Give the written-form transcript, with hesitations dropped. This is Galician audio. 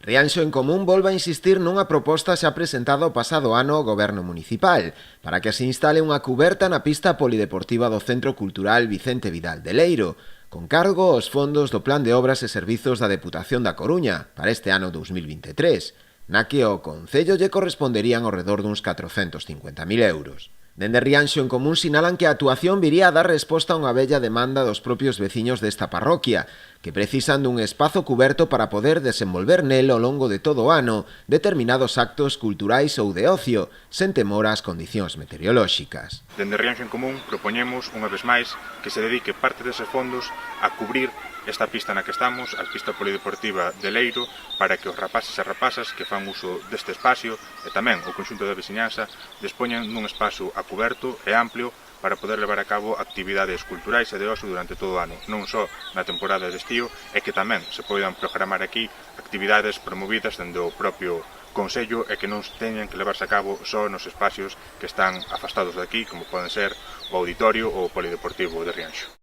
Rianxo en Común volve a insistir nunha proposta xa presentada o pasado ano ao Goberno Municipal para que se instale unha cuberta na pista polideportiva do Centro Cultural Vicente Vidal de Leiro, con cargo aos fondos do Plan de Obras e Servizos da Deputación da Coruña para este ano 2023, na que ao Concello lle corresponderían ao redor duns 450.000 euros. Dende Rianxo en Común sinalan que a actuación viría a dar resposta a unha bella demanda dos propios veciños desta parroquia, que precisan dun espazo cuberto para poder desenvolver nel ao longo de todo o ano determinados actos culturais ou de ocio, sen temor ás condicións meteorolóxicas. Dende Rianxo en Común propoñemos, unha vez máis, que se dedique parte deses fondos a cubrir esta pista na que estamos, a pista polideportiva de Leiro, para que os rapaces e rapazas que fan uso deste espacio e tamén o conxunto da veciñanza dispoñan nun espazo acuberto e amplio para poder levar a cabo actividades culturais e de ocio durante todo o ano, non só na temporada de estío, e que tamén se poidan programar aquí actividades promovidas dende o propio Consello e que non teñan que levarse a cabo só nos espacios que están afastados de aquí, como poden ser o auditorio ou o polideportivo de Rianxo.